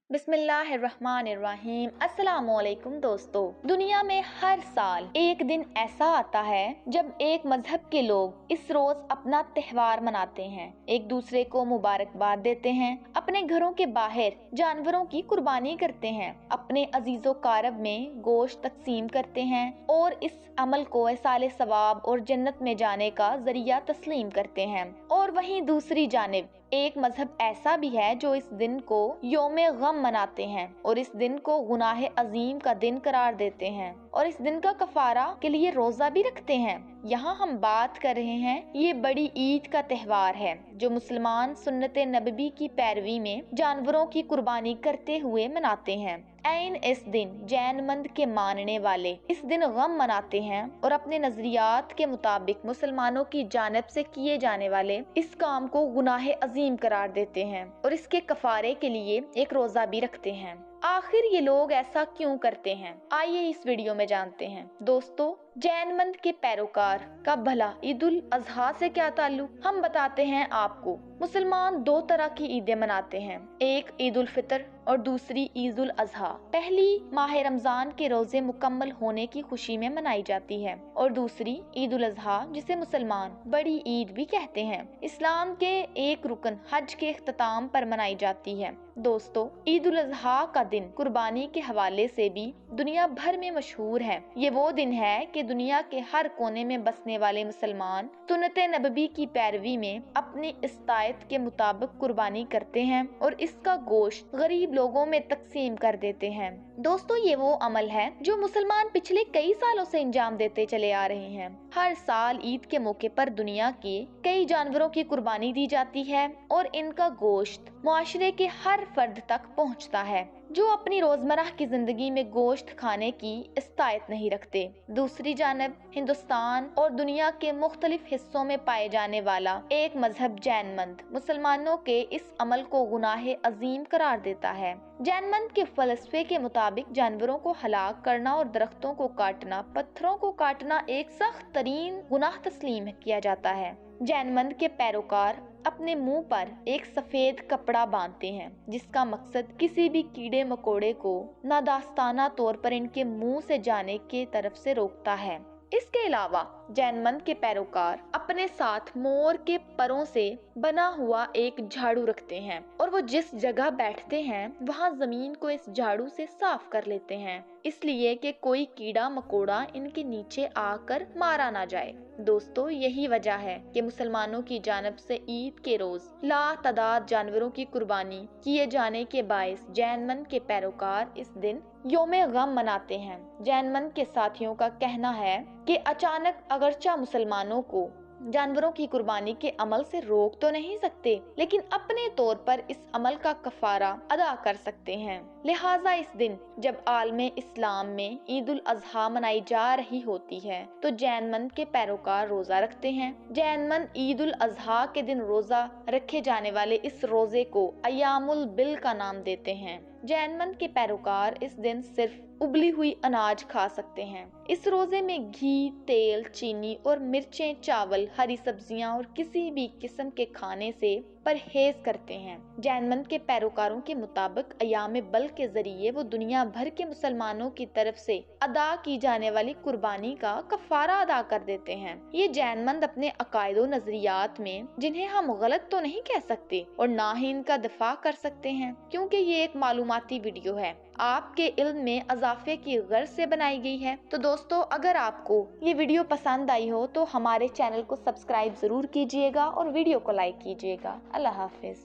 बिस्मिल्लाहिर्रहमानिर्रहीम। अस्सलामुअलैकुम दोस्तों, दुनिया में हर साल एक दिन ऐसा आता है जब एक मजहब के लोग इस रोज अपना त्योहार मनाते हैं, एक दूसरे को मुबारकबाद देते हैं, अपने घरों के बाहर जानवरों की कुर्बानी करते हैं, अपने अजीजों कारब में गोश्त तकसीम करते हैं और इस अमल को एसाले सवाब और जन्नत में जाने का जरिया तस्लीम करते हैं। और वहीं दूसरी जानिब एक मजहब ऐसा भी है जो इस दिन को योमे गम मनाते हैं और इस दिन को गुनाह अजीम का दिन करार देते हैं और इस दिन का कफारा के लिए रोजा भी रखते हैं। यहाँ हम बात कर रहे हैं ये बड़ी ईद का त्योहार है जो मुसलमान सुन्नते नबवी की पैरवी में जानवरों की कुर्बानी करते हुए मनाते हैं। ऐन इस दिन जैनमंद के मानने वाले इस दिन गम मनाते हैं और अपने नजरियात के मुताबिक मुसलमानों की जानिब से किए जाने वाले इस काम को गुनाह अजीम करार देते हैं और इसके कफारे के लिए एक रोजा भी रखते हैं। आखिर ये लोग ऐसा क्यों करते हैं, आइए इस वीडियो में जानते हैं। दोस्तों, जैनमंद के पैरोकार का भला ईद उल अजहा से क्या ताल्लुक, हम बताते हैं आपको। मुसलमान दो तरह की ईदें मनाते हैं, एक ईद उल फितर और दूसरी ईद उल अजहा। पहली माह रमजान के रोजे मुकम्मल होने की खुशी में मनाई जाती है और दूसरी ईद उल अजहा जिसे मुसलमान बड़ी ईद भी कहते हैं, इस्लाम के एक रुकन हज के इख्तिताम पर मनाई जाती है। दोस्तों, ईद उल अजहा का दिन कुर्बानी के हवाले से भी दुनिया भर में मशहूर है। ये वो दिन है कि दुनिया के हर कोने में बसने वाले मुसलमान सुन्नते नबवी की पैरवी में अपनी इस्तायत के मुताबिक कुर्बानी करते हैं और इसका गोश्त गरीब लोगों में तकसीम कर देते हैं। दोस्तों, ये वो अमल है जो मुसलमान पिछले कई सालों से अंजाम देते चले आ रहे हैं। हर साल ईद के मौके पर दुनिया के कई जानवरों की कुर्बानी दी जाती है और इनका गोश्त मुआशरे के हर फर्द तक पहुंचता है जो अपनी रोजमर्रा की जिंदगी में गोश्त खाने की इस्तायत नहीं रखते। दूसरी जानब हिंदुस्तान और दुनिया के मुख्तलिफ हिस्सों में पाए जाने वाला एक मजहब जैनमंद मुसलमानों के इस अमल को गुनाह अजीम करार देता है। जैनमंद के फलसफे के मुताबिक जानवरों को हलाक करना और दरख्तों को काटना, पत्थरों को काटना एक सख्त तरीन गुनाह तस्लीम किया जाता है। जैनमंद के पैरोकार अपने मुंह पर एक सफेद कपड़ा बांधते हैं जिसका मकसद किसी भी कीड़े मकोड़े को नादास्ताना तौर पर इनके मुंह से जाने के तरफ से रोकता है। इसके अलावा जैनमंद के पैरोकार अपने साथ मोर के परों से बना हुआ एक झाड़ू रखते हैं और वो जिस जगह बैठते हैं वहाँ जमीन को इस झाड़ू से साफ कर लेते हैं, इसलिए कि कोई कीड़ा मकोड़ा इनके नीचे आकर मारा ना जाए। दोस्तों, यही वजह है कि मुसलमानों की जानिब से ईद के रोज लातादाद जानवरों की कुर्बानी किए जाने के बायस जैनमंद के पैरोकार इस दिन योमे गम मनाते हैं। जैनमंद के साथियों का कहना है कि अचानक अगरचा मुसलमानों को जानवरों की कुर्बानी के अमल से रोक तो नहीं सकते, लेकिन अपने तौर पर इस अमल का कफारा अदा कर सकते हैं। लिहाजा इस दिन जब आलमे इस्लाम में ईद उल अजहा मनाई जा रही होती है तो जैनमंद के पैरोकार रोजा रखते हैं। जैनमंद ईद उल अजहा के दिन रोजा रखे जाने वाले इस रोजे को अयामुल बिल का नाम देते हैं। जैनमंद के पैरोकार इस दिन सिर्फ उबली हुई अनाज खा सकते हैं। इस रोजे में घी, तेल, चीनी और मिर्चें, चावल, हरी सब्जियां और किसी भी किस्म के खाने से परहेज करते हैं। जैनमंद के पैरोकारों के मुताबिक अयाम बल के जरिए वो दुनिया भर के मुसलमानों की तरफ से अदा की जाने वाली कुर्बानी का कफारा अदा कर देते हैं। ये जैनमंद अपने अकायदो नजरियात में, जिन्हें हम गलत तो नहीं कह सकते और ना ही इनका दिफा कर सकते हैं क्योंकि ये एक मालूमाती वीडियो है, आपके इल्म में इजाफे की गर्ज से बनाई गई है। तो दोस्तों, अगर आपको ये वीडियो पसंद आई हो तो हमारे चैनल को सब्सक्राइब जरूर कीजिएगा और वीडियो को लाइक कीजिएगा। अल्लाह हाफिज।